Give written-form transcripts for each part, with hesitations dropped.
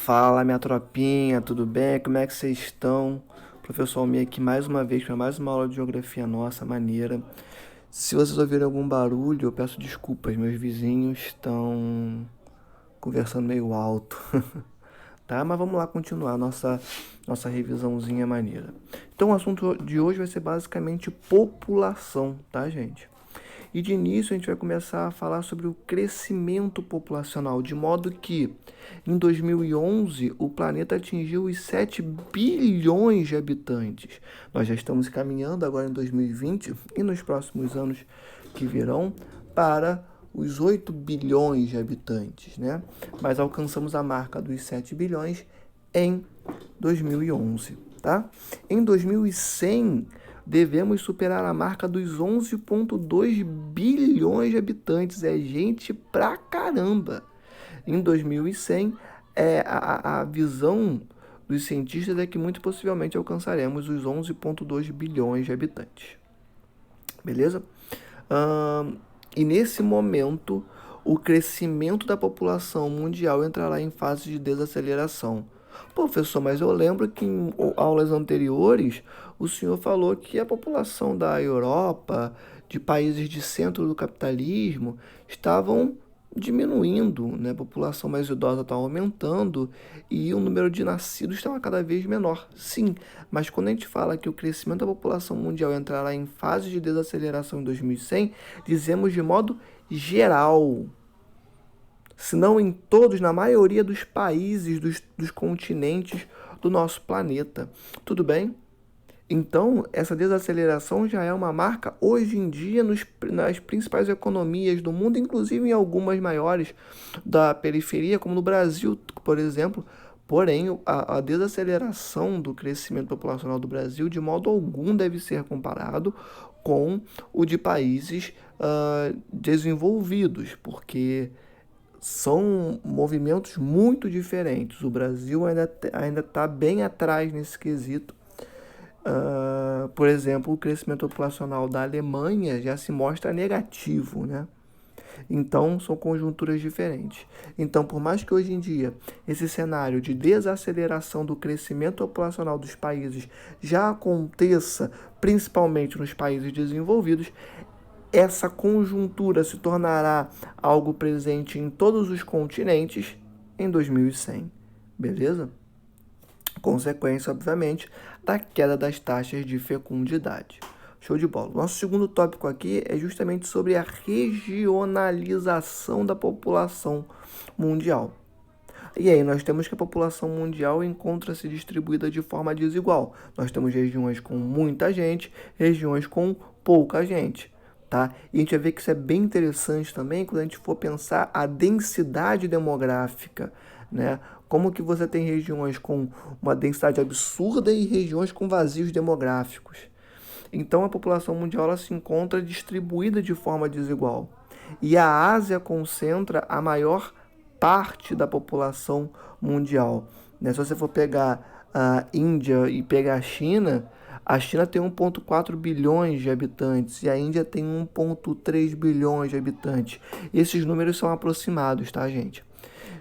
Fala, minha tropinha, tudo bem? Como é que vocês estão? Professor Almir aqui mais uma vez para mais uma aula de geografia nossa, maneira. Se vocês ouvirem algum barulho, eu peço desculpas, meus vizinhos estão conversando meio alto, tá? Mas vamos lá continuar nossa revisãozinha maneira. Então o assunto de hoje vai ser basicamente população, tá, gente? E de início a gente vai começar a falar sobre o crescimento populacional, de modo que em 2011 o planeta atingiu os 7 bilhões de habitantes. Nós já estamos caminhando agora em 2020 e nos próximos anos que virão para os 8 bilhões de habitantes, né? Mas alcançamos a marca dos 7 bilhões em 2011, tá? Em 2100 devemos superar a marca dos 11,2 bilhões de habitantes. É gente pra caramba. Em 2100, a visão dos cientistas é que muito possivelmente alcançaremos os 11,2 bilhões de habitantes. Beleza? E nesse momento, o crescimento da população mundial entrará em fase de desaceleração. Professor, mas eu lembro que em aulas anteriores o senhor falou que a população da Europa, de países de centro do capitalismo, estavam diminuindo, né? A população mais idosa está aumentando e o número de nascidos está cada vez menor. Sim, mas quando a gente fala que o crescimento da população mundial entrará em fase de desaceleração em 2100, dizemos de modo geral, se não em todos, na maioria dos países, dos continentes do nosso planeta. Tudo bem? Então, essa desaceleração já é uma marca hoje em dia nas principais economias do mundo, inclusive em algumas maiores da periferia, como no Brasil, por exemplo. Porém, a desaceleração do crescimento populacional do Brasil, de modo algum, deve ser comparado com o de países desenvolvidos, porque são movimentos muito diferentes. O Brasil ainda está bem atrás nesse quesito. Por exemplo, o crescimento populacional da Alemanha já se mostra negativo, né? Então, são conjunturas diferentes. Então, por mais que hoje em dia esse cenário de desaceleração do crescimento populacional dos países já aconteça, principalmente nos países desenvolvidos, essa conjuntura se tornará algo presente em todos os continentes em 2100, beleza? Consequência, obviamente, da queda das taxas de fecundidade. Show de bola. Nosso segundo tópico aqui é justamente sobre a regionalização da população mundial. E aí nós temos que a população mundial encontra-se distribuída de forma desigual. Nós temos regiões com muita gente, regiões com pouca gente. Tá? E a gente vai ver que isso é bem interessante também quando a gente for pensar a densidade demográfica, né? Como que você tem regiões com uma densidade absurda e regiões com vazios demográficos. Então a população mundial ela se encontra distribuída de forma desigual. E a Ásia concentra a maior parte da população mundial, né? Se você for pegar a Índia e pegar a China tem 1,4 bilhões de habitantes e a Índia tem 1,3 bilhões de habitantes. Esses números são aproximados, tá, gente?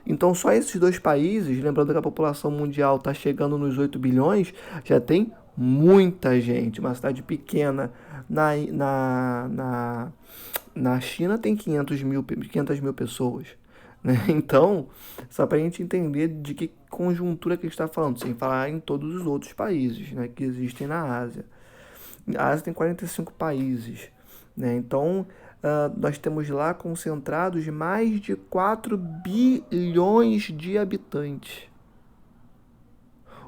Então, só esses dois países, lembrando que a população mundial está chegando nos 8 bilhões, já tem muita gente. Uma cidade pequena na China tem 500 mil pessoas. Né? Então, só para a gente entender de que conjuntura que a gente está falando, sem falar em todos os outros países, né, que existem na Ásia. A Ásia tem 45 países. Né? Então, nós temos lá concentrados mais de 4 bilhões de habitantes.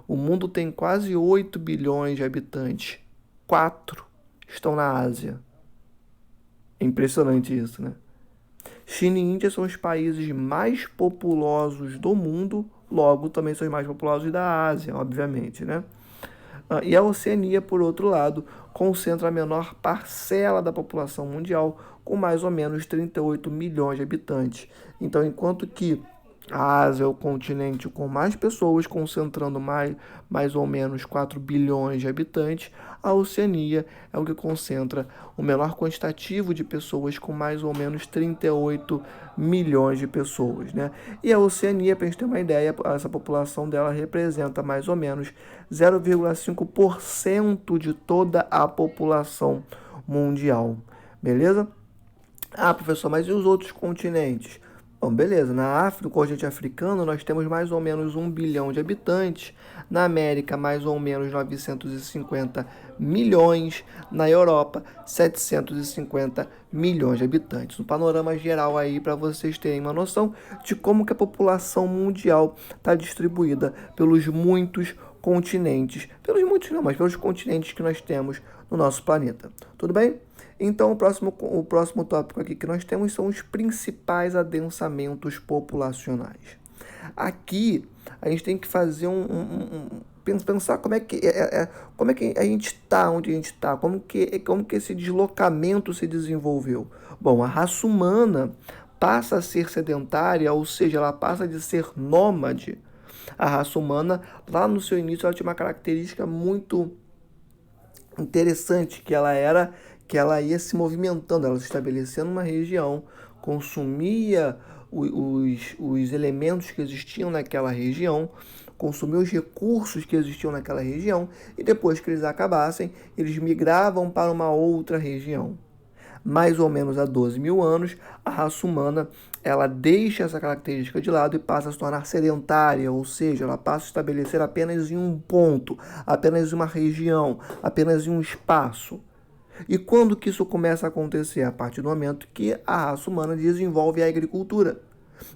O mundo tem quase 8 bilhões de habitantes. 4 estão na Ásia. É impressionante isso, né? China e Índia são os países mais populosos do mundo, logo também são os mais populosos da Ásia, obviamente, né? E a Oceania, por outro lado, concentra a menor parcela da população mundial, com mais ou menos 38 milhões de habitantes. Então, enquanto que A Ásia é o continente com mais pessoas, concentrando mais ou menos 4 bilhões de habitantes. A Oceania é o que concentra o menor quantitativo de pessoas, com mais ou menos 38 milhões de pessoas, né? E a Oceania, para a gente ter uma ideia, essa população dela representa mais ou menos 0,5% de toda a população mundial, beleza? Ah, professor, mas e os outros continentes? Bom, beleza. Na África, no continente africano, nós temos mais ou menos 1 bilhão de habitantes. Na América, mais ou menos 950 milhões. Na Europa, 750 milhões de habitantes. Um panorama geral aí para vocês terem uma noção de como que a população mundial está distribuída pelos muitos continentes. Pelos muitos não, mas pelos continentes que nós temos no nosso planeta. Tudo bem? Então, o próximo tópico aqui que nós temos são os principais adensamentos populacionais. Aqui, a gente tem que fazer pensar como é que a gente está onde a gente está, como que esse deslocamento se desenvolveu. Bom, a raça humana passa a ser sedentária, ou seja, ela passa de ser nômade. A raça humana, lá no seu início, ela tinha uma característica muito interessante, que ela ia se movimentando, ela se estabelecendo numa região, consumia os elementos que existiam naquela região, consumia os recursos que existiam naquela região, e depois que eles acabassem, eles migravam para uma outra região. Mais ou menos há 12 mil anos, a raça humana ela deixa essa característica de lado e passa a se tornar sedentária, ou seja, ela passa a se estabelecer apenas em um ponto, apenas em uma região, apenas em um espaço. E quando que isso começa a acontecer? A partir do momento que a raça humana desenvolve a agricultura.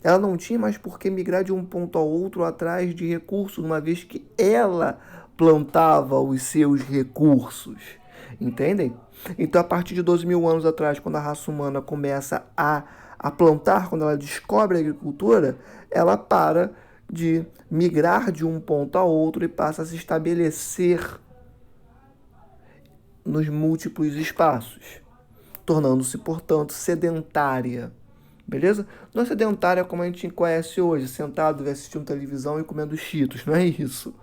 Ela não tinha mais por que migrar de um ponto ao outro atrás de recursos, uma vez que ela plantava os seus recursos. Entendem? Então, a partir de 12 mil anos atrás, quando a raça humana começa a plantar, quando ela descobre a agricultura, ela para de migrar de um ponto a outro e passa a se estabelecer nos múltiplos espaços, tornando-se, portanto, sedentária. Beleza? Não é sedentária como a gente conhece hoje, sentado assistindo televisão e comendo cheetos, não é isso.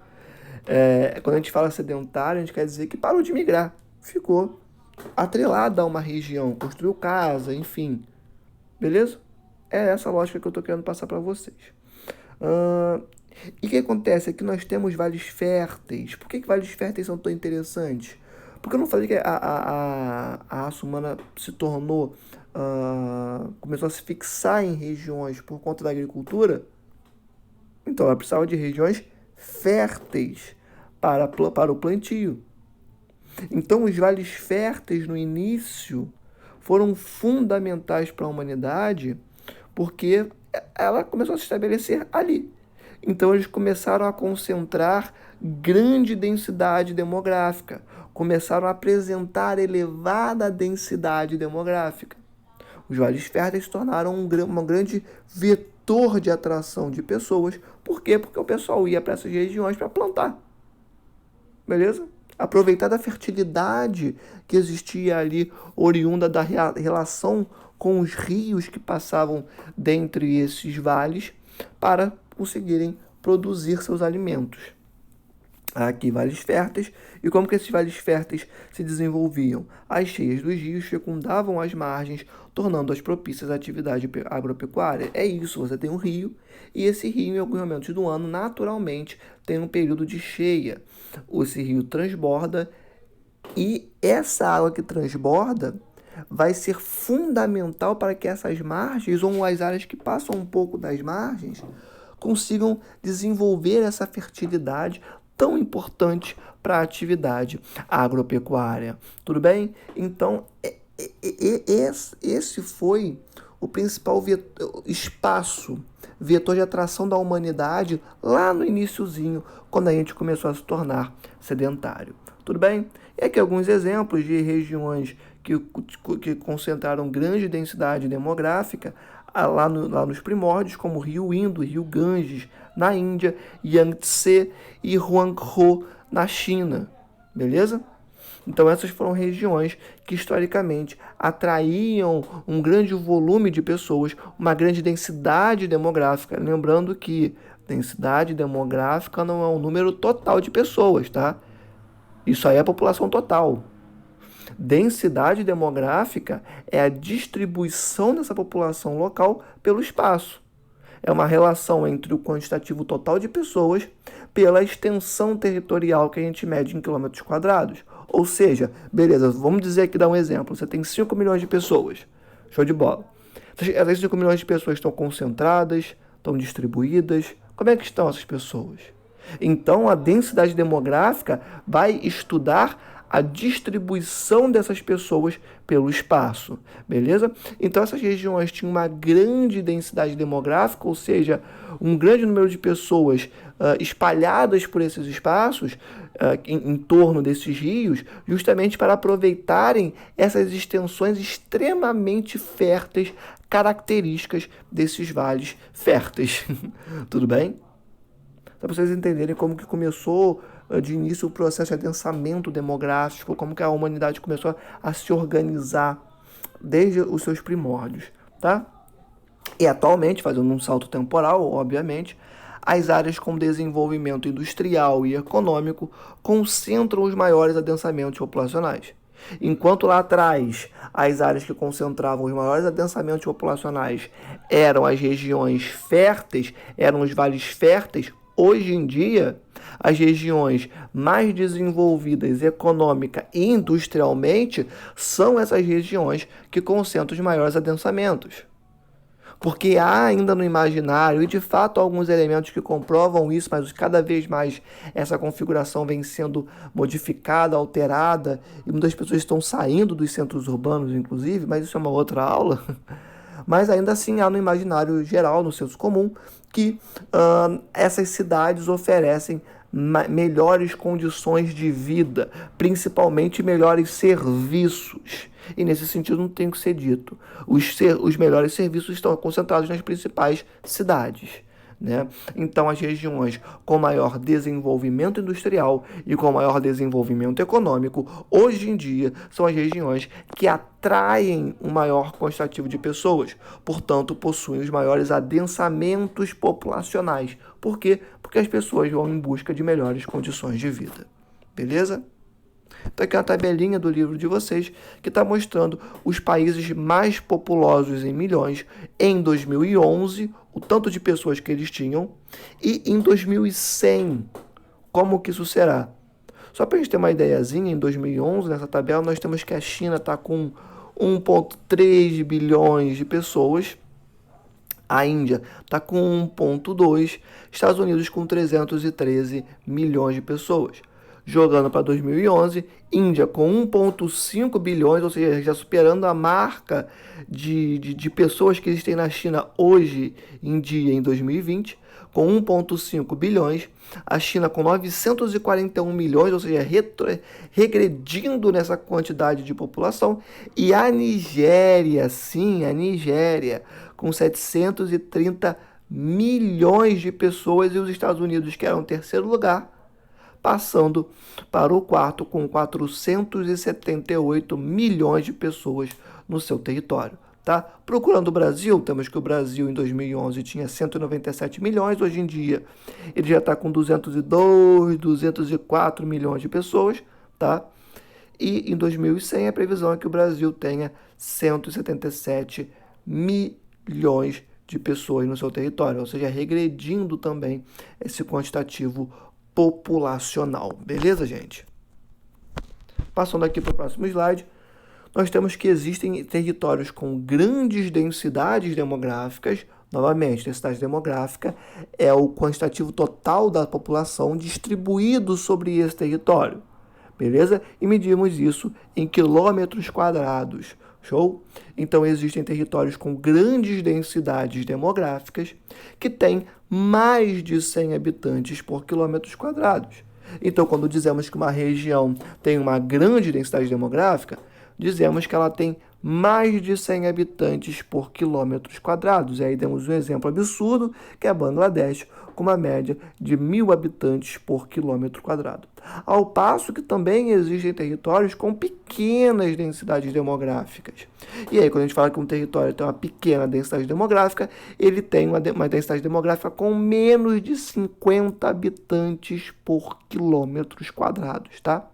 Quando a gente fala sedentário, a gente quer dizer que parou de migrar, ficou atrelada a uma região, construiu casa, enfim. Beleza? É essa lógica que eu estou querendo passar para vocês. E o que acontece é que nós temos vales férteis. Por que vales férteis são tão interessantes? Porque eu não falei que a raça humana se tornou, começou a se fixar em regiões por conta da agricultura? Então ela precisava de regiões férteis para o plantio. Então os vales férteis no início foram fundamentais para a humanidade, porque ela começou a se estabelecer ali. Então eles começaram a concentrar grande densidade demográfica, começaram a apresentar elevada densidade demográfica. Os vales férteis se tornaram um grande vetor de atração de pessoas. Por quê? Porque o pessoal ia para essas regiões para plantar. Beleza? Aproveitar da fertilidade que existia ali, oriunda da relação com os rios que passavam dentre esses vales, para conseguirem produzir seus alimentos. Aqui, vales férteis. E como que esses vales férteis se desenvolviam? As cheias dos rios fecundavam as margens, tornando-as propícias à atividade agropecuária. É isso, você tem um rio, e esse rio, em alguns momentos do ano, naturalmente, tem um período de cheia. Esse rio transborda, e essa água que transborda vai ser fundamental para que essas margens, ou as áreas que passam um pouco das margens, consigam desenvolver essa fertilidade tão importante para a atividade agropecuária. Tudo bem? Então, esse foi o principal vetor de atração da humanidade lá no iniciozinho, quando a gente começou a se tornar sedentário. Tudo bem? E aqui alguns exemplos de regiões que concentraram grande densidade demográfica lá nos primórdios, como o Rio Indo, Rio Ganges, na Índia, Yangtze e Huanghe, na China. Beleza? Então essas foram regiões que historicamente atraíam um grande volume de pessoas, uma grande densidade demográfica. Lembrando que densidade demográfica não é um número total de pessoas, tá? Isso aí é a população total. Densidade demográfica é a distribuição dessa população local pelo espaço. É uma relação entre o quantitativo total de pessoas pela extensão territorial que a gente mede em quilômetros quadrados. Ou seja, beleza, vamos dizer aqui, dar um exemplo. Você tem 5 milhões de pessoas. Show de bola. Essas 5 milhões de pessoas estão concentradas, estão distribuídas. Como é que estão essas pessoas? Então, a densidade demográfica vai estudar a distribuição dessas pessoas pelo espaço, beleza? Então, essas regiões tinham uma grande densidade demográfica, ou seja, um grande número de pessoas espalhadas por esses espaços, em torno desses rios, justamente para aproveitarem essas extensões extremamente férteis, características desses vales férteis. Tudo bem? Para vocês entenderem como que começou de início o processo de adensamento demográfico, como que a humanidade começou a se organizar desde os seus primórdios, tá? E atualmente, fazendo um salto temporal, obviamente, as áreas com desenvolvimento industrial e econômico concentram os maiores adensamentos populacionais. Enquanto lá atrás as áreas que concentravam os maiores adensamentos populacionais eram as regiões férteis, eram os vales férteis, hoje em dia, as regiões mais desenvolvidas econômica e industrialmente são essas regiões que concentram os maiores adensamentos. Porque há ainda no imaginário, e de fato alguns elementos que comprovam isso, mas cada vez mais essa configuração vem sendo modificada, alterada, e muitas pessoas estão saindo dos centros urbanos, inclusive, mas isso é uma outra aula. Mas ainda assim há no imaginário geral, no senso comum, que essas cidades oferecem melhores condições de vida, principalmente melhores serviços. E nesse sentido não tem que ser dito. Os melhores serviços estão concentrados nas principais cidades, né? Então, as regiões com maior desenvolvimento industrial e com maior desenvolvimento econômico, hoje em dia, são as regiões que atraem um maior quantitativo de pessoas, portanto, possuem os maiores adensamentos populacionais. Por quê? Porque as pessoas vão em busca de melhores condições de vida. Beleza? Então aqui é uma tabelinha do livro de vocês que está mostrando os países mais populosos em milhões em 2011, o tanto de pessoas que eles tinham, e em 2100, como que isso será? Só para a gente ter uma ideiazinha, em 2011, nessa tabela, nós temos que a China está com 1,3 bilhões de pessoas, a Índia está com 1,2, Estados Unidos com 313 milhões de pessoas. Jogando para 2011, Índia com 1,5 bilhões, ou seja, já superando a marca de pessoas que existem na China hoje em dia, em 2020, com 1,5 bilhões, a China com 941 milhões, ou seja, regredindo nessa quantidade de população, e a Nigéria, sim, a Nigéria, com 730 milhões de pessoas, e os Estados Unidos, que eram o terceiro lugar, passando para o quarto com 478 milhões de pessoas no seu território. Tá? Procurando o Brasil, temos que o Brasil em 2011 tinha 197 milhões, hoje em dia ele já está com 202, 204 milhões de pessoas, tá? E em 2100 a previsão é que o Brasil tenha 177 milhões de pessoas no seu território, ou seja, regredindo também esse quantitativo populacional. Beleza, gente? Passando aqui para o próximo slide, nós temos que existem territórios com grandes densidades demográficas. Novamente, densidade demográfica é o quantitativo total da população distribuído sobre esse território. Beleza? E medimos isso em quilômetros quadrados. Show? Então, existem territórios com grandes densidades demográficas que têm mais de 100 habitantes por quilômetros quadrados. Então, quando dizemos que uma região tem uma grande densidade demográfica, dizemos que ela tem mais de 100 habitantes por quilômetros quadrados. E aí temos um exemplo absurdo, que é Bangladesh, com uma média de 1.000 habitantes por quilômetro quadrado. Ao passo que também existem territórios com pequenas densidades demográficas. E aí, quando a gente fala que um território tem uma pequena densidade demográfica, ele tem uma densidade demográfica com menos de 50 habitantes por quilômetros quadrados, tá?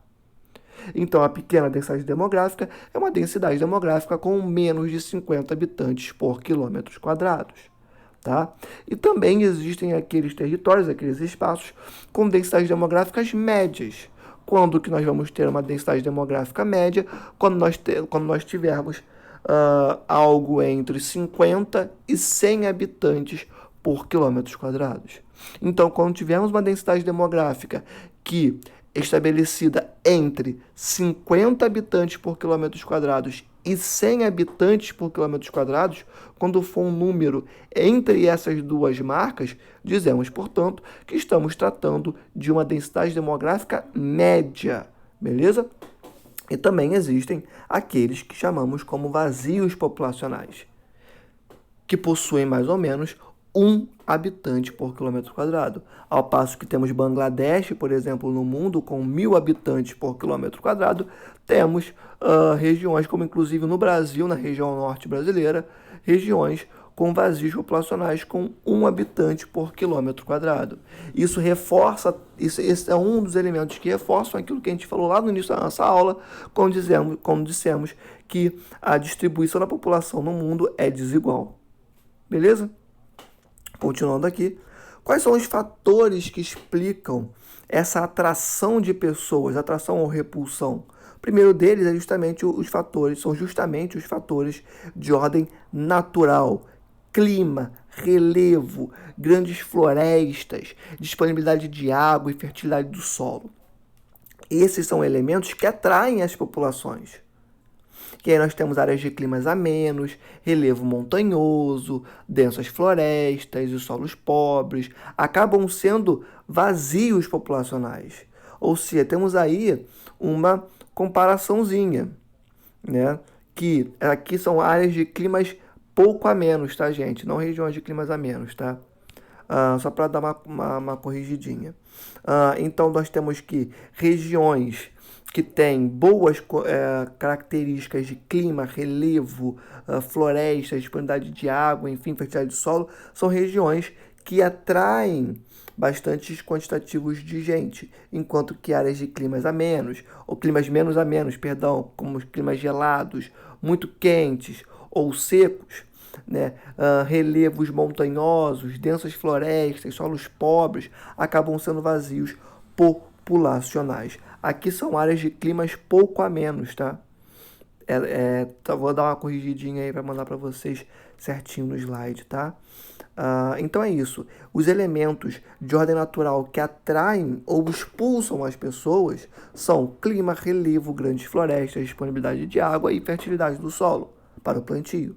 Então, a pequena densidade demográfica é uma densidade demográfica com menos de 50 habitantes por quilômetros quadrados. Tá? E também existem aqueles territórios, aqueles espaços com densidades demográficas médias. Quando que nós vamos ter uma densidade demográfica média? Quando nós tivermos algo entre 50 e 100 habitantes por quilômetros quadrados. Então, quando tivermos uma densidade demográfica que estabelecida entre 50 habitantes por quilômetros quadrados e 100 habitantes por quilômetros quadrados, quando for um número entre essas duas marcas, dizemos, portanto, que estamos tratando de uma densidade demográfica média, beleza? E também existem aqueles que chamamos como vazios populacionais, que possuem mais ou menos um habitante por quilômetro quadrado. Ao passo que temos Bangladesh, por exemplo, no mundo, com 1.000 habitantes por quilômetro quadrado, temos regiões, como inclusive no Brasil, na região norte brasileira, regiões com vazios populacionais com 1 habitante por quilômetro quadrado. Isso reforça, esse é um dos elementos que reforçam aquilo que a gente falou lá no início da nossa aula, quando dissemos que a distribuição da população no mundo é desigual. Beleza? Continuando aqui, quais são os fatores que explicam essa atração de pessoas, atração ou repulsão? O primeiro deles são justamente os fatores de ordem natural, clima, relevo, grandes florestas, disponibilidade de água e fertilidade do solo. Esses são elementos que atraem as populações. Que aí nós temos áreas de climas amenos, relevo montanhoso, densas florestas e solos pobres, acabam sendo vazios populacionais. Ou seja, temos aí uma comparaçãozinha, né? Que aqui são áreas de climas pouco amenos, tá, gente? Não regiões de climas amenos, tá? Só para dar uma corrigidinha. Então, nós temos que regiões que têm boas características de clima, relevo, florestas, disponibilidade de água, enfim, fertilidade do solo, são regiões que atraem bastantes quantitativos de gente, enquanto que áreas de climas amenos, ou climas menos amenos, perdão, como os climas gelados, muito quentes ou secos, né? Relevos montanhosos, densas florestas, solos pobres, acabam sendo vazios populacionais. Aqui são áreas de climas pouco amenos, tá? Vou dar uma corrigidinha aí para mandar para vocês certinho no slide, tá? Então é isso. Os elementos de ordem natural que atraem ou expulsam as pessoas são clima, relevo, grandes florestas, disponibilidade de água e fertilidade do solo para o plantio.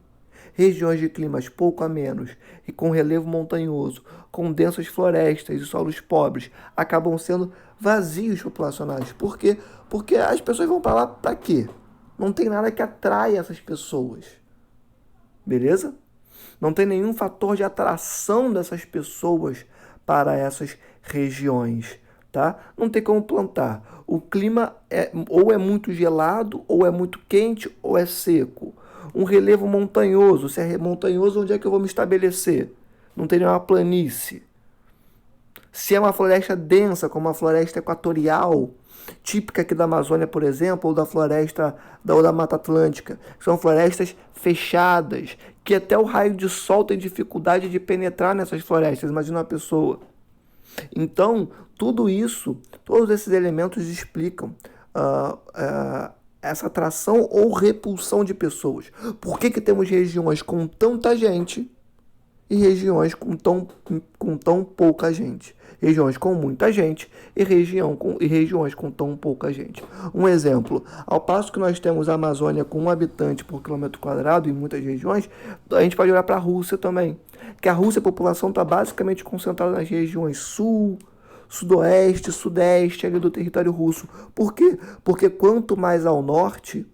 Regiões de climas pouco amenos e com relevo montanhoso, com densas florestas e solos pobres, acabam sendo vazios populacionais. Por quê? Porque as pessoas vão para lá para quê? Não tem nada que atrai essas pessoas. Beleza? Não tem nenhum fator de atração dessas pessoas para essas regiões, tá? Não tem como plantar. O clima ou é muito gelado, ou é muito quente, ou é seco. Um relevo montanhoso. Se é montanhoso, onde é que eu vou me estabelecer? Não tem nenhuma planície. Se é uma floresta densa, como a floresta equatorial, típica aqui da Amazônia, por exemplo, ou da floresta ou da Mata Atlântica, são florestas fechadas, que até o raio de sol tem dificuldade de penetrar nessas florestas. Imagina uma pessoa. Então, tudo isso, todos esses elementos explicam essa atração ou repulsão de pessoas. Por que temos regiões com tanta gente e regiões com tão pouca gente? Regiões com muita gente e regiões com tão pouca gente. Um exemplo, ao passo que nós temos a Amazônia com 1 habitante por quilômetro quadrado em muitas regiões, a gente pode olhar para a Rússia também. Que a Rússia, a população está basicamente concentrada nas regiões sul, sudoeste, sudeste ali do território russo. Por quê? Porque quanto mais ao norte,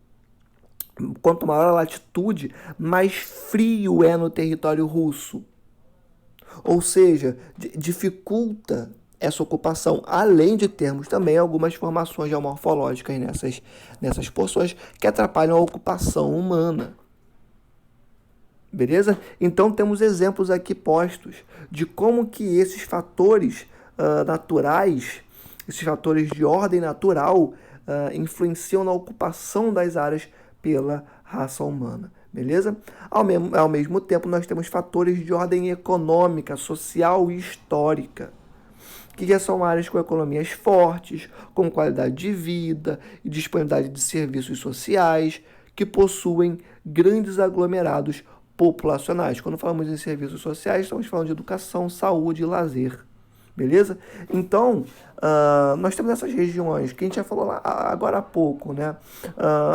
Quanto maior a latitude, mais frio é no território russo. Ou seja, dificulta essa ocupação, além de termos também algumas formações geomorfológicas nessas porções que atrapalham a ocupação humana. Beleza? Então temos exemplos aqui postos de como que esses fatores naturais, esses fatores de ordem natural, influenciam na ocupação das áreas pela raça humana. Beleza? Ao mesmo tempo, nós temos fatores de ordem econômica, social e histórica, que já são áreas com economias fortes, com qualidade de vida e disponibilidade de serviços sociais, que possuem grandes aglomerados populacionais. Quando falamos em serviços sociais, estamos falando de educação, saúde e lazer. Beleza? Então, nós temos essas regiões que a gente já falou lá, agora há pouco, né?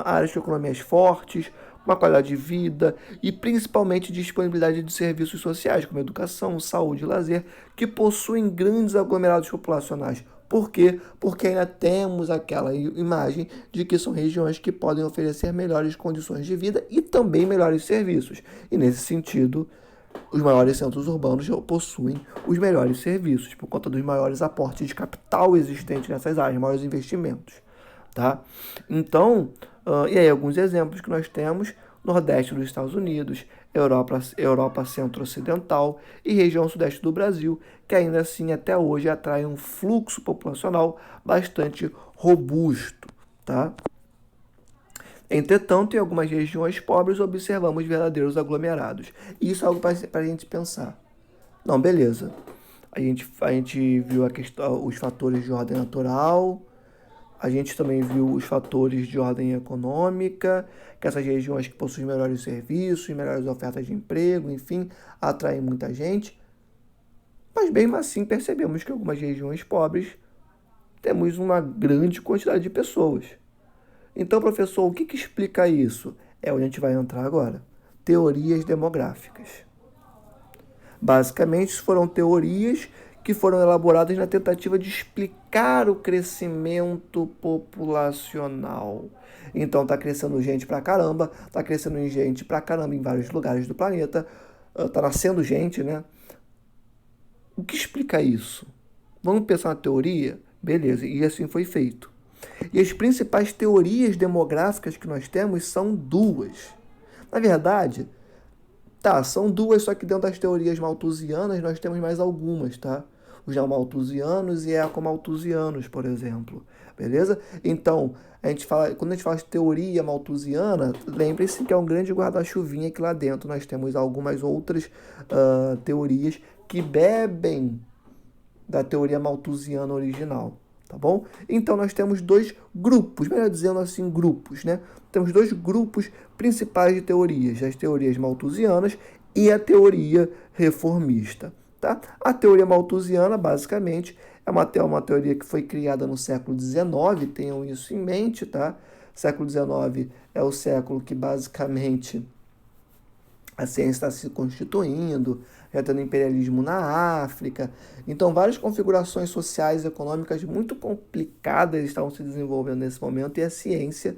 Áreas de economias fortes, uma qualidade de vida e principalmente disponibilidade de serviços sociais, como educação, saúde e lazer, que possuem grandes aglomerados populacionais. Por quê? Porque ainda temos aquela imagem de que são regiões que podem oferecer melhores condições de vida e também melhores serviços. E nesse sentido, os maiores centros urbanos possuem os melhores serviços, por conta dos maiores aportes de capital existentes nessas áreas, maiores investimentos. Tá? Então, e aí alguns exemplos que nós temos: Nordeste dos Estados Unidos, Europa Centro-Ocidental e região Sudeste do Brasil, que ainda assim até hoje atraem um fluxo populacional bastante robusto. Tá? Entretanto, em algumas regiões pobres observamos verdadeiros aglomerados. E isso é algo para a gente pensar. Não, beleza. A gente viu os fatores de ordem natural, a gente também viu os fatores de ordem econômica, que essas regiões que possuem melhores serviços, melhores ofertas de emprego, enfim, atraem muita gente. Mas mesmo assim percebemos que em algumas regiões pobres temos uma grande quantidade de pessoas. Então, professor, o que explica isso? É onde a gente vai entrar agora. Teorias demográficas. Basicamente, foram teorias que foram elaboradas na tentativa de explicar o crescimento populacional. Então, está crescendo gente pra caramba, está crescendo gente pra caramba em vários lugares do planeta, está nascendo gente, né? O que explica isso? Vamos pensar na teoria? Beleza, e assim foi feito. E as principais teorias demográficas que nós temos são duas. Na verdade, são duas, só que dentro das teorias malthusianas nós temos mais algumas, tá? Os neomalthusianos e ecomalthusianos, por exemplo. Beleza? Então, quando a gente fala de teoria malthusiana, lembre-se que é um grande guarda-chuvinha que lá dentro nós temos algumas outras teorias que bebem da teoria malthusiana original. Tá bom? Então nós temos dois grupos, melhor dizendo assim, grupos, né? Temos dois grupos principais de teorias: as teorias malthusianas e a teoria reformista. Tá? A teoria malthusiana, basicamente, é uma teoria que foi criada no século XIX, tenham isso em mente, tá? Século XIX é o século que basicamente a ciência está se constituindo, já tendo imperialismo na África. Então, várias configurações sociais e econômicas muito complicadas estavam se desenvolvendo nesse momento, e a ciência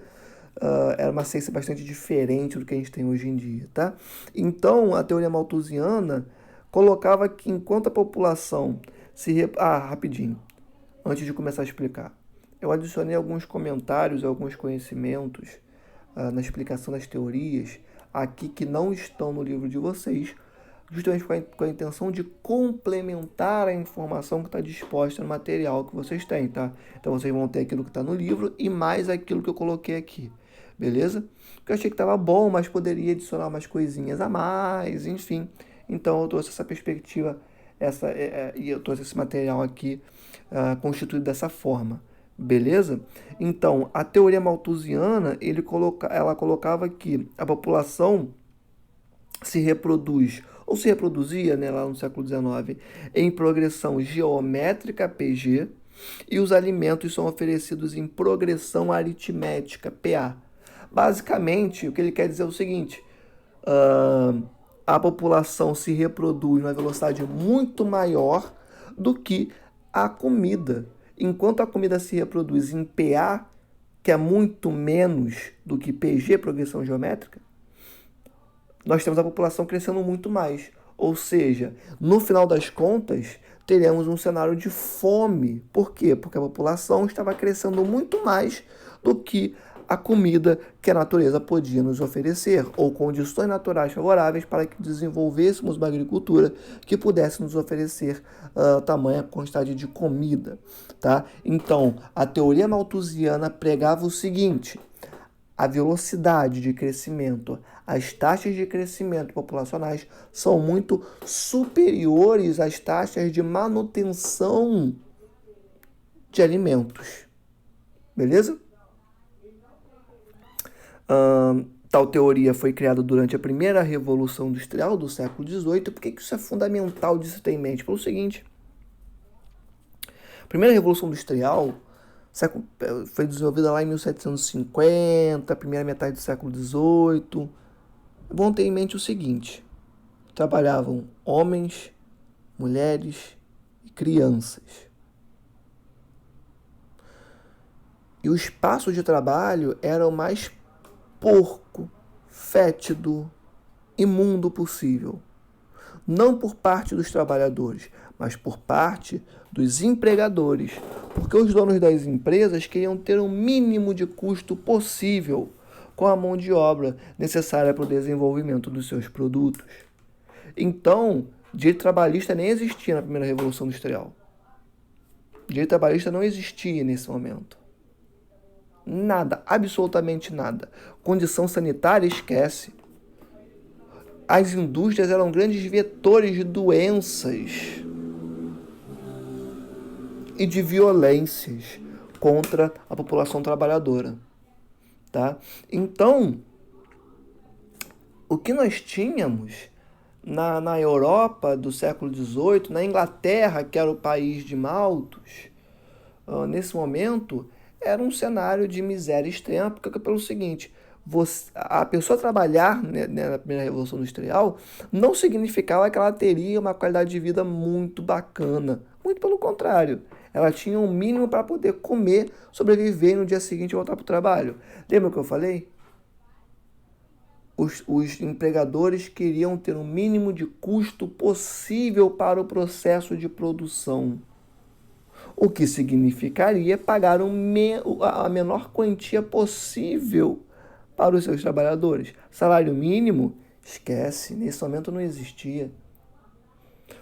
era uma ciência bastante diferente do que a gente tem hoje em dia. Tá? Então, a teoria malthusiana colocava que enquanto a população rapidinho, antes de começar a explicar, eu adicionei alguns comentários, alguns conhecimentos na explicação das teorias aqui que não estão no livro de vocês, justamente com a intenção de complementar a informação que está disposta no material que vocês têm, tá? Então vocês vão ter aquilo que está no livro e mais aquilo que eu coloquei aqui, beleza? Porque eu achei que estava bom, mas poderia adicionar umas coisinhas a mais, enfim. Então eu trouxe essa perspectiva, e eu trouxe esse material aqui constituído dessa forma. Beleza? Então, a teoria malthusiana, ela colocava que a população se reproduz, ou se reproduzia, né, lá no século XIX, em progressão geométrica, PG, e os alimentos são oferecidos em progressão aritmética, PA. Basicamente, o que ele quer dizer é o seguinte: a população se reproduz numa velocidade muito maior do que a comida. Enquanto a comida se reproduz em PA, que é muito menos do que PG, progressão geométrica, nós temos a população crescendo muito mais. Ou seja, no final das contas, teremos um cenário de fome. Por quê? Porque a população estava crescendo muito mais do que a comida que a natureza podia nos oferecer, ou condições naturais favoráveis para que desenvolvêssemos uma agricultura que pudesse nos oferecer tamanha quantidade de comida. Tá? Então, a teoria malthusiana pregava o seguinte: a velocidade de crescimento, as taxas de crescimento populacionais são muito superiores às taxas de manutenção de alimentos. Beleza? Tal teoria foi criada durante a primeira Revolução Industrial do século XVIII. Por que isso é fundamental de se ter em mente? Pelo seguinte: a primeira Revolução Industrial foi desenvolvida lá em 1750, primeira metade do século XVIII. É bom ter em mente o seguinte: trabalhavam homens, mulheres e crianças. E o espaço de trabalho era o mais porco, fétido, imundo possível. Não por parte dos trabalhadores, mas por parte dos empregadores, porque os donos das empresas queriam ter o mínimo de custo possível com a mão de obra necessária para o desenvolvimento dos seus produtos. Então, direito trabalhista nem existia na primeira Revolução Industrial. Direito trabalhista não existia nesse momento. Nada, absolutamente nada. Condição sanitária, esquece. As indústrias eram grandes vetores de doenças e de violências contra a população trabalhadora. Tá? Então, o que nós tínhamos na Europa do século XVIII, na Inglaterra, que era o país de Malthus, nesse momento, era um cenário de miséria extrema, porque pelo seguinte: a pessoa trabalhar na primeira Revolução Industrial não significava que ela teria uma qualidade de vida muito bacana. Muito pelo contrário. Ela tinha um mínimo para poder comer, sobreviver e no dia seguinte voltar para o trabalho. Lembra o que eu falei? Os empregadores queriam ter o mínimo de custo possível para o processo de produção, o que significaria pagar a menor quantia possível para os seus trabalhadores. Salário mínimo, esquece, nesse momento não existia.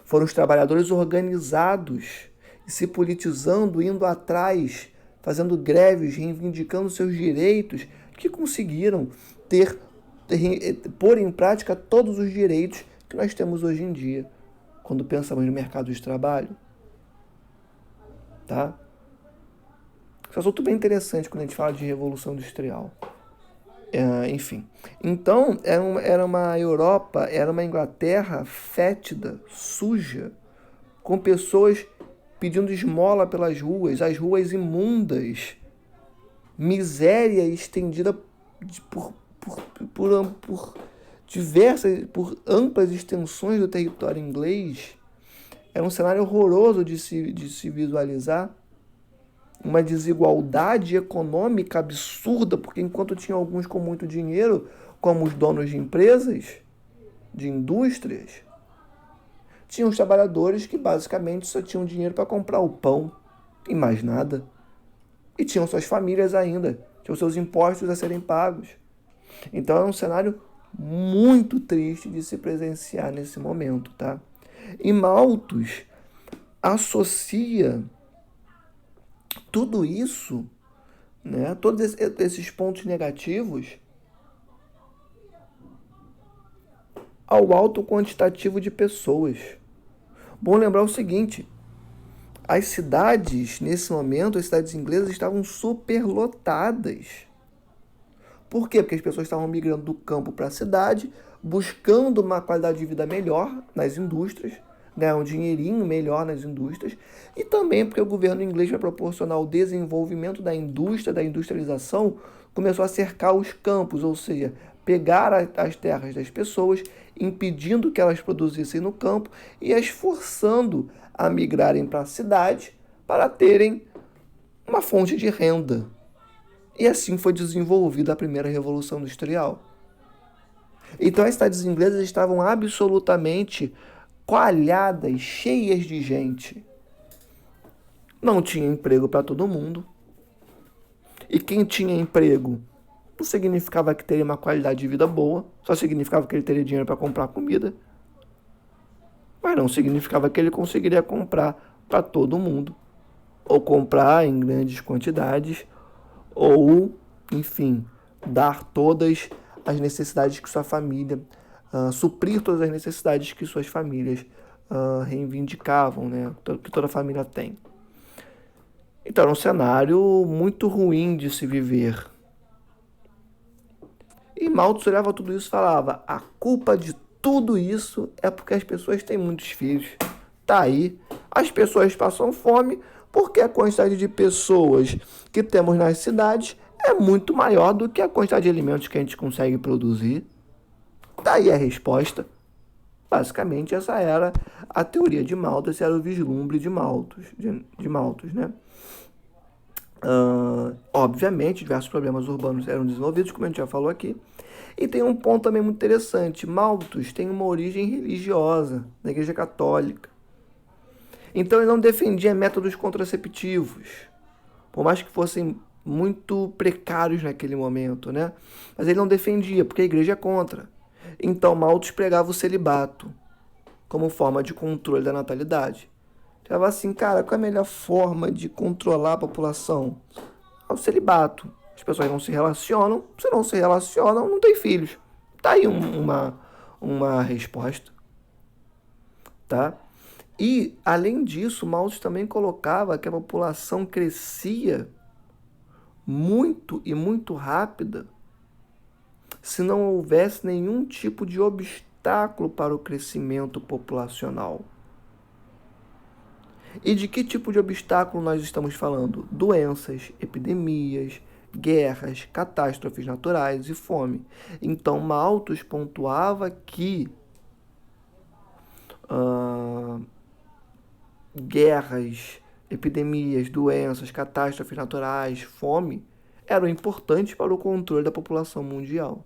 Foram os trabalhadores organizados e se politizando, indo atrás, fazendo greves, reivindicando seus direitos, que conseguiram pôr em prática todos os direitos que nós temos hoje em dia, quando pensamos no mercado de trabalho. Tá? Isso é um assunto bem interessante quando a gente fala de Revolução Industrial. Enfim. Então, era uma Europa, era uma Inglaterra fétida, suja, com pessoas pedindo esmola pelas ruas, as ruas imundas, miséria estendida por amplas extensões do território inglês. Era um cenário horroroso de se visualizar. Uma desigualdade econômica absurda, porque enquanto tinha alguns com muito dinheiro, como os donos de empresas, de indústrias, tinham os trabalhadores que basicamente só tinham dinheiro para comprar o pão e mais nada. E tinham suas famílias ainda, tinham seus impostos a serem pagos. Então é um cenário muito triste de se presenciar nesse momento, tá? E Malthus associa tudo isso, né, todos esses pontos negativos, ao alto quantitativo de pessoas. Bom lembrar o seguinte: as cidades, nesse momento, as cidades inglesas estavam superlotadas. Por quê? Porque as pessoas estavam migrando do campo para a cidade, buscando uma qualidade de vida melhor nas indústrias, ganhar um dinheirinho melhor nas indústrias, e também porque o governo inglês, para proporcionar o desenvolvimento da indústria, da industrialização, começou a cercar os campos, ou seja, pegar as terras das pessoas, impedindo que elas produzissem no campo e as forçando a migrarem para a cidade para terem uma fonte de renda. E assim foi desenvolvida a primeira Revolução Industrial. Então as cidades inglesas estavam absolutamente coalhadas, cheias de gente. Não tinha emprego para todo mundo. E quem tinha emprego não significava que teria uma qualidade de vida boa, só significava que ele teria dinheiro para comprar comida, mas não significava que ele conseguiria comprar para todo mundo, ou comprar em grandes quantidades, ou, enfim, dar todas as necessidades que sua família, suprir todas as necessidades que suas famílias reivindicavam, né, que toda família tem. Então era um cenário muito ruim de se viver. E Mao Tse olhava tudo isso e falava: a culpa de tudo isso é porque as pessoas têm muitos filhos. Tá aí, as pessoas passam fome porque a quantidade de pessoas que temos nas cidades é muito maior do que a quantidade de alimentos que a gente consegue produzir. Tá aí a resposta. Basicamente, essa era a teoria de Malthus, esse era o vislumbre de Malthus, né? Obviamente, diversos problemas urbanos eram desenvolvidos, como a gente já falou aqui. E tem um ponto também muito interessante. Malthus tem uma origem religiosa, na Igreja Católica. Então ele não defendia métodos contraceptivos, por mais que fossem muito precários naquele momento, né? Mas ele não defendia, porque a igreja é contra. Então Malthus pregava o celibato como forma de controle da natalidade. Falava assim, cara, qual é a melhor forma de controlar a população? É o celibato. As pessoas não se relacionam, se não se relacionam, não tem filhos. Tá aí uma resposta, tá? E, além disso, Malthus também colocava que a população crescia muito e muito rápida se não houvesse nenhum tipo de obstáculo para o crescimento populacional. E de que tipo de obstáculo nós estamos falando? Doenças, epidemias, guerras, catástrofes naturais e fome. Então, Malthus pontuava que guerras, epidemias, doenças, catástrofes naturais, fome, eram importantes para o controle da população mundial.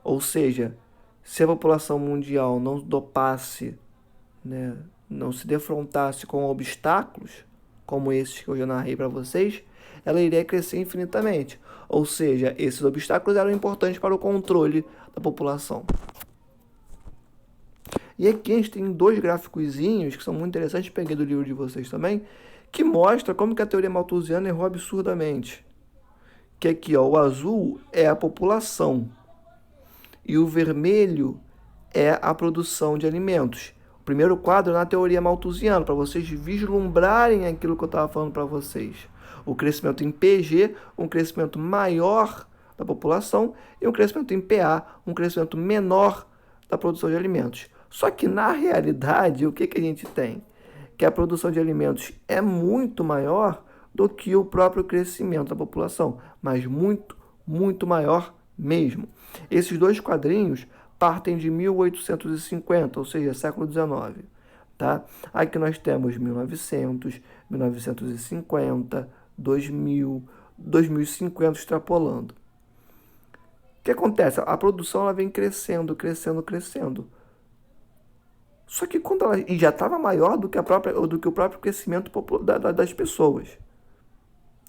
Ou seja, se a população mundial não dopasse, né, não se defrontasse com obstáculos, como esses que eu já narrei para vocês, ela iria crescer infinitamente. Ou seja, esses obstáculos eram importantes para o controle da população. E aqui a gente tem dois gráficozinhos que são muito interessantes, peguei do livro de vocês também, que mostra como que a teoria malthusiana errou absurdamente. Que aqui, ó, o azul é a população e o vermelho é a produção de alimentos. O primeiro quadro é na teoria malthusiana, para vocês vislumbrarem aquilo que eu estava falando para vocês. O crescimento em PG, um crescimento maior da população, e um crescimento em PA, um crescimento menor da produção de alimentos. Só que, na realidade, o que a gente tem? Que a produção de alimentos é muito maior do que o próprio crescimento da população, mas muito, muito maior mesmo. Esses dois quadrinhos partem de 1850, ou seja, século XIX. Tá? Aqui nós temos 1900, 1950, 2000, 2050 extrapolando. O que acontece? A produção ela vem crescendo, crescendo, crescendo. Só que quando ela e já estava maior do que o próprio crescimento das pessoas.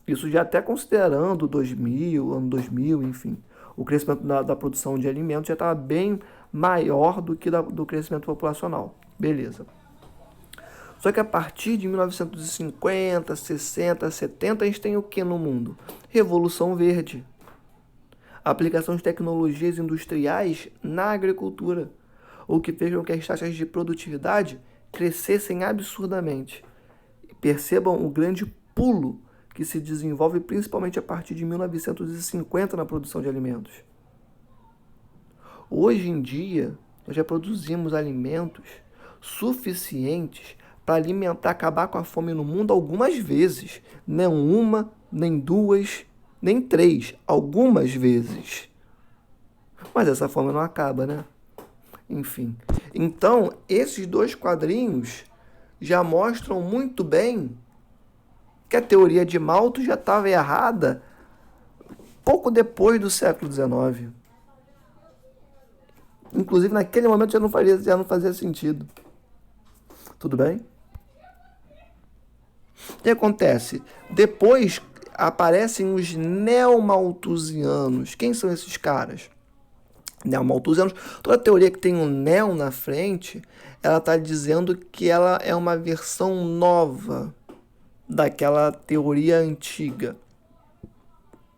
Isso já até considerando 2000, ano 2000, enfim. O crescimento da produção de alimentos já estava bem maior do que do crescimento populacional. Beleza. Só que a partir de 1950, 60, 70, a gente tem o que no mundo? Revolução Verde. A aplicação de tecnologias industriais na agricultura, o que fez com que as taxas de produtividade crescessem absurdamente. Percebam o grande pulo que se desenvolve principalmente a partir de 1950 na produção de alimentos. Hoje em dia, nós já produzimos alimentos suficientes para acabar com a fome no mundo algumas vezes. Não uma, nem duas, nem três, algumas vezes. Mas essa fome não acaba, né? Enfim. Então, esses dois quadrinhos já mostram muito bem que a teoria de Malthus já estava errada pouco depois do século XIX. Inclusive, naquele momento já não fazia sentido. Tudo bem? O que acontece? Depois aparecem os neomalthusianos. Quem são esses caras? Neomalthusianos. Toda teoria que tem um neo na frente, ela está dizendo que ela é uma versão nova daquela teoria antiga.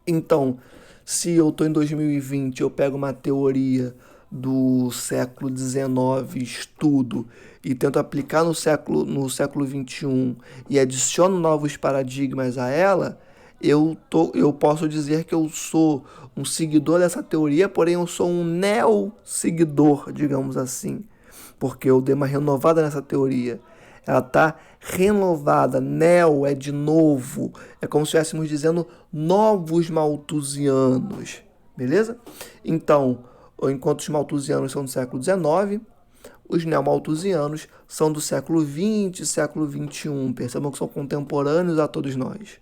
Então, se eu estou em 2020, eu pego uma teoria do século XIX, estudo, e tento aplicar no século XXI e adiciono novos paradigmas a ela, eu posso dizer que eu sou um seguidor dessa teoria, porém eu sou um neo-seguidor, digamos assim, porque eu dei uma renovada nessa teoria. Ela está renovada, neo é de novo, é como se estivéssemos dizendo novos malthusianos, beleza? Então, enquanto os malthusianos são do século XIX, os neomalthusianos são do século XX, século XXI. Percebam que são contemporâneos a todos nós.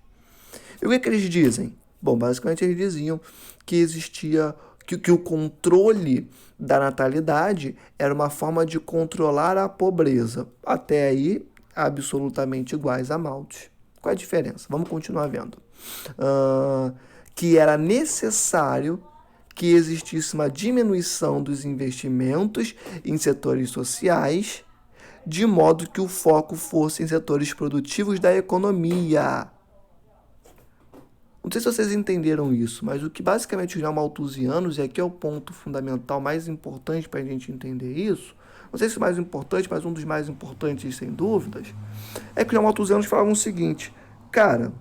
E o que eles dizem? Bom, basicamente eles diziam que existia, que o controle da natalidade era uma forma de controlar a pobreza. Até aí, absolutamente iguais a Malthus. Qual é a diferença? Vamos continuar vendo. Que era necessário que existisse uma diminuição dos investimentos em setores sociais, de modo que o foco fosse em setores produtivos da economia. Não sei se vocês entenderam isso, mas o que basicamente os neomalthusianos, e aqui é o ponto fundamental mais importante para a gente entender isso, não sei se o mais importante, mas um dos mais importantes, sem dúvidas, é que os neomalthusianos falavam o seguinte: cara,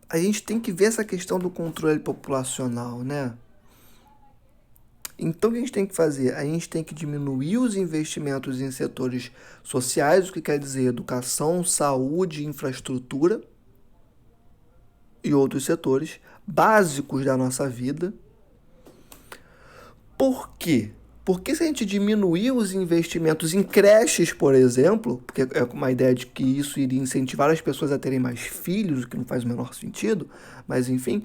a gente tem que ver essa questão do controle populacional, né? Então, o que a gente tem que fazer? A gente tem que diminuir os investimentos em setores sociais, o que quer dizer educação, saúde, infraestrutura e outros setores básicos da nossa vida. Por quê? Porque se a gente diminuir os investimentos em creches, por exemplo, porque é uma ideia de que isso iria incentivar as pessoas a terem mais filhos, o que não faz o menor sentido, mas enfim,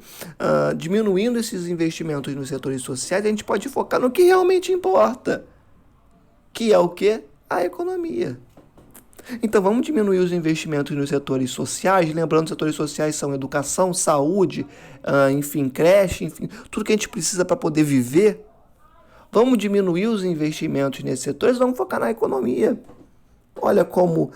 diminuindo esses investimentos nos setores sociais, a gente pode focar no que realmente importa, que é o quê? A economia. Então vamos diminuir os investimentos nos setores sociais, lembrando que os setores sociais são educação, saúde, enfim, creche, enfim, tudo que a gente precisa para poder viver. Vamos diminuir os investimentos nesses setores, vamos focar na economia. Olha como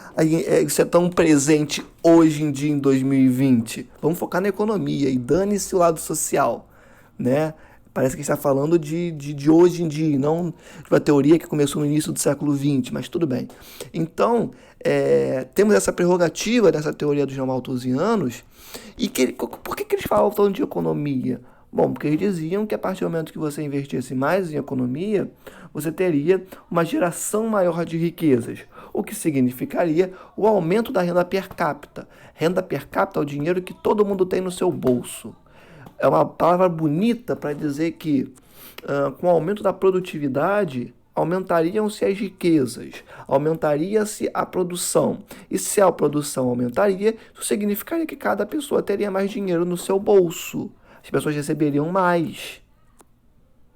isso é tão presente hoje em dia, em 2020. Vamos focar na economia e dane-se o lado social, né? Parece que está falando de hoje em dia, não de uma teoria que começou no início do século XX, mas tudo bem. Então, temos essa prerrogativa dessa teoria dos neomalthusianos. E por que eles falam tanto de economia? Bom, porque eles diziam que a partir do momento que você investisse mais em economia, você teria uma geração maior de riquezas, o que significaria o aumento da renda per capita. Renda per capita é o dinheiro que todo mundo tem no seu bolso. É uma palavra bonita para dizer que, com o aumento da produtividade, aumentariam-se as riquezas, aumentaria-se a produção. E se a produção aumentaria, isso significaria que cada pessoa teria mais dinheiro no seu bolso. As pessoas receberiam mais.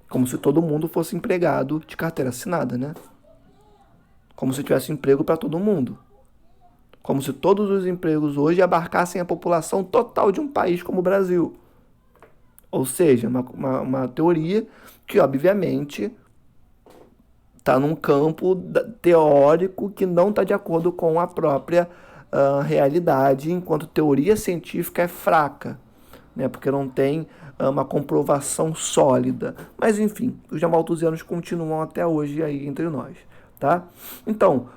Como se todo mundo fosse empregado de carteira assinada, né? Como se tivesse emprego para todo mundo. Como se todos os empregos hoje abarcassem a população total de um país como o Brasil. Ou seja, uma teoria que, obviamente, está num campo teórico que não está de acordo com a própria realidade, enquanto teoria científica é fraca. Né, porque não tem uma comprovação sólida. Mas, enfim, os neomalthusianos continuam até hoje aí entre nós. Tá? Então,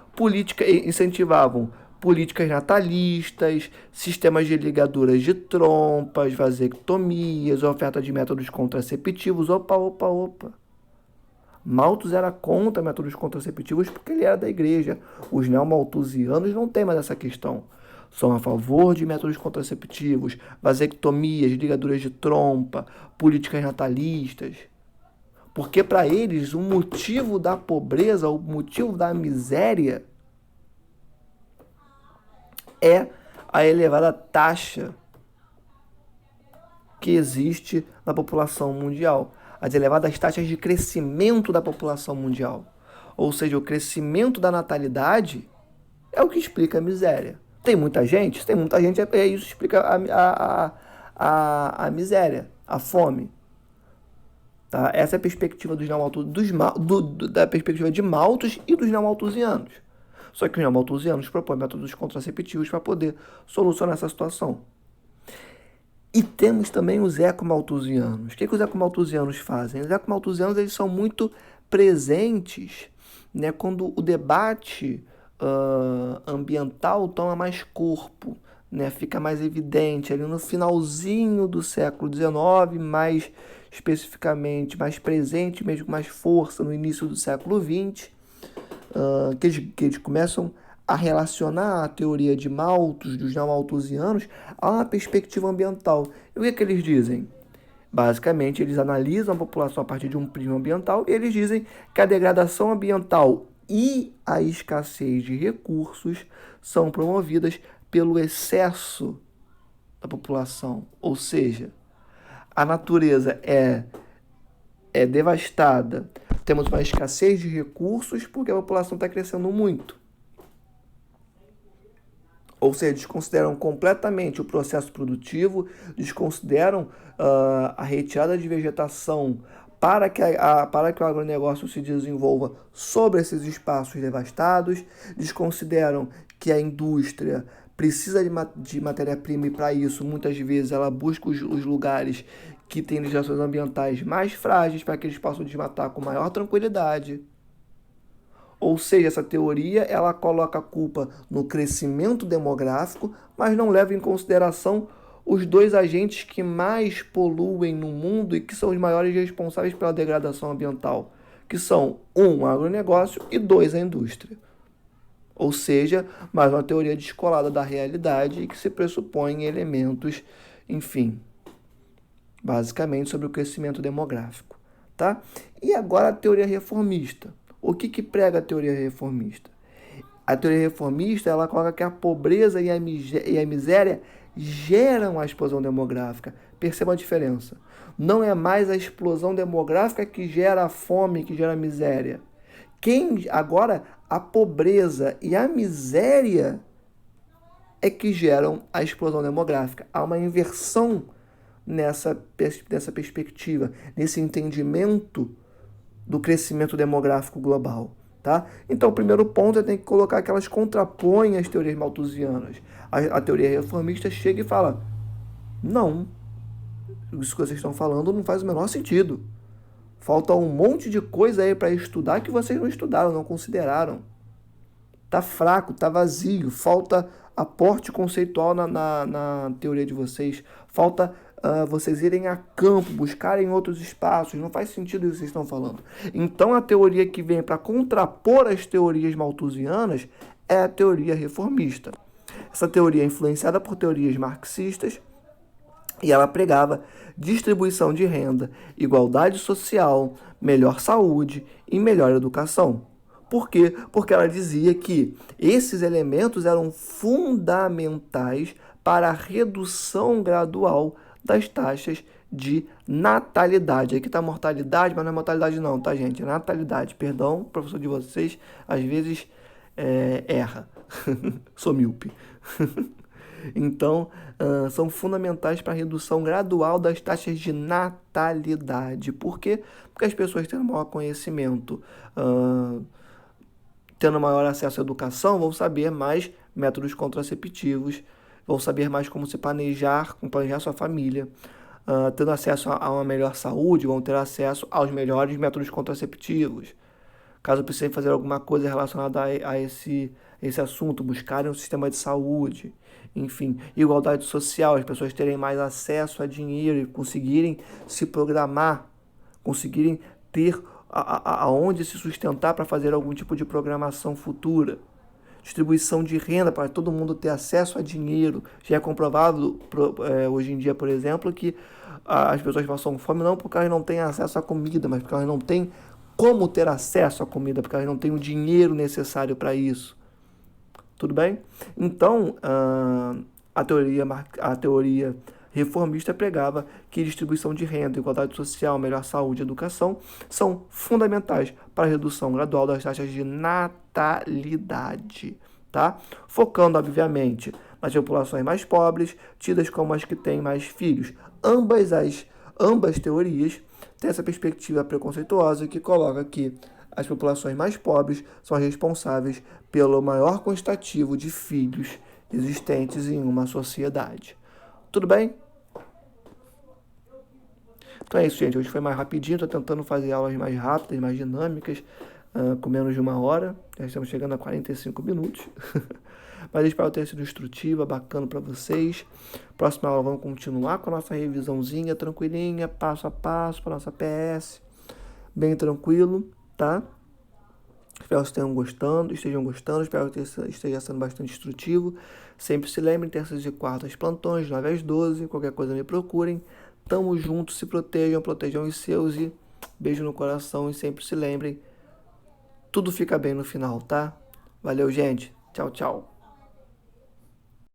incentivavam políticas natalistas, sistemas de ligaduras de trompas, vasectomias, oferta de métodos contraceptivos. Opa. Malthus era contra métodos contraceptivos porque ele era da igreja. Os neomalthusianos não têm mais essa questão. São a favor de métodos contraceptivos, vasectomias, ligaduras de trompa, políticas natalistas. Porque para eles o motivo da pobreza, o motivo da miséria é a elevada taxa que existe na população mundial, as elevadas taxas de crescimento da população mundial. Ou seja, o crescimento da natalidade é o que explica a miséria. Tem muita gente, isso explica a miséria, a fome. Tá? Essa é a perspectiva da perspectiva de Malthus e dos neomalthusianos. Só que os neomalthusianos propõem métodos contraceptivos para poder solucionar essa situação. E temos também os ecomalthusianos. O que os ecomalthusianos fazem? Os ecomalthusianos, eles são muito presentes, né, quando o debate ambiental toma mais corpo, né, fica mais evidente ali no finalzinho do século XIX, mais especificamente, mais presente, mesmo com mais força no início do século XX, que eles começam a relacionar a teoria de Malthus, dos neomalthusianos, a uma perspectiva ambiental. E o que eles dizem? Basicamente, eles analisam a população a partir de um prisma ambiental e eles dizem que a degradação ambiental e a escassez de recursos são promovidas pelo excesso da população. Ou seja, a natureza é devastada. Temos uma escassez de recursos porque a população está crescendo muito. Ou seja, desconsideram completamente o processo produtivo, desconsideram a retirada de vegetação para que o agronegócio se desenvolva sobre esses espaços devastados, desconsideram que a indústria precisa de matéria-prima e para isso, muitas vezes, ela busca os lugares que têm legislações ambientais mais frágeis para que eles possam desmatar com maior tranquilidade. Ou seja, essa teoria ela coloca a culpa no crescimento demográfico, mas não leva em consideração os dois agentes que mais poluem no mundo e que são os maiores responsáveis pela degradação ambiental, que são, um, o agronegócio e dois, a indústria. Ou seja, mais uma teoria descolada da realidade e que se pressupõe em elementos, enfim, basicamente sobre o crescimento demográfico. Tá? E agora a teoria reformista. O que prega a teoria reformista? A teoria reformista ela coloca que a pobreza e a miséria geram a explosão demográfica. Perceba a diferença. Não é mais a explosão demográfica que gera a fome, que gera a miséria. Agora, a pobreza e a miséria é que geram a explosão demográfica. Há uma inversão nessa perspectiva, nesse entendimento do crescimento demográfico global. Tá? Então, o primeiro ponto é tem que colocar que elas contrapõem as teorias malthusianas. A teoria reformista chega e fala: não, isso que vocês estão falando não faz o menor sentido. Falta um monte de coisa aí para estudar que vocês não estudaram, não consideraram. Tá fraco, tá vazio, falta aporte conceitual na teoria de vocês, falta vocês irem a campo, buscarem outros espaços, não faz sentido isso que vocês estão falando. Então a teoria que vem para contrapor as teorias malthusianas é a teoria reformista. Essa teoria é influenciada por teorias marxistas e ela pregava distribuição de renda, igualdade social, melhor saúde e melhor educação. Por quê? Porque ela dizia que esses elementos eram fundamentais para a redução gradual das taxas de natalidade. Aqui está mortalidade, mas não é mortalidade não, tá, gente? É natalidade. Perdão, o professor de vocês às vezes erra. Sou míope. Então, são fundamentais para a redução gradual das taxas de natalidade. Por quê? Porque as pessoas tendo maior conhecimento, tendo maior acesso à educação, vão saber mais métodos contraceptivos, vão saber mais como se planejar sua família, tendo acesso a uma melhor saúde, vão ter acesso aos melhores métodos contraceptivos. Caso precisem fazer alguma coisa relacionada a esse assunto, buscarem um sistema de saúde, enfim, igualdade social, as pessoas terem mais acesso a dinheiro e conseguirem se programar, conseguirem ter aonde se sustentar para fazer algum tipo de programação futura. Distribuição de renda para todo mundo ter acesso a dinheiro. Já é comprovado hoje em dia, por exemplo, que as pessoas passam fome não porque elas não têm acesso à comida, mas porque elas não têm como ter acesso à comida, porque elas não têm o dinheiro necessário para isso. Tudo bem? Então, a teoria reformista pregava que distribuição de renda, igualdade social, melhor saúde e educação são fundamentais para a redução gradual das taxas de natalidade, tá? Focando, obviamente, nas populações mais pobres, tidas como as que têm mais filhos. Ambas teorias têm essa perspectiva preconceituosa que coloca que as populações mais pobres são as responsáveis pelo maior quantitativo de filhos existentes em uma sociedade. Tudo bem? Então é isso, gente. Hoje foi mais rapidinho. Estou tentando fazer aulas mais rápidas, mais dinâmicas, com menos de 1 hora. Já estamos chegando a 45 minutos. Mas espero ter sido instrutiva, bacana para vocês. Próxima aula vamos continuar com a nossa revisãozinha, tranquilinha, passo a passo, para nossa PS. Bem tranquilo, tá? Espero que estejam gostando. Espero que esteja sendo bastante instrutivo. Sempre se lembrem, terças e quartas, plantões, 9 às 12. Qualquer coisa me procurem. Tamo junto, se protejam os seus e beijo no coração. E sempre se lembrem, tudo fica bem no final, tá? Valeu, gente. Tchau, tchau.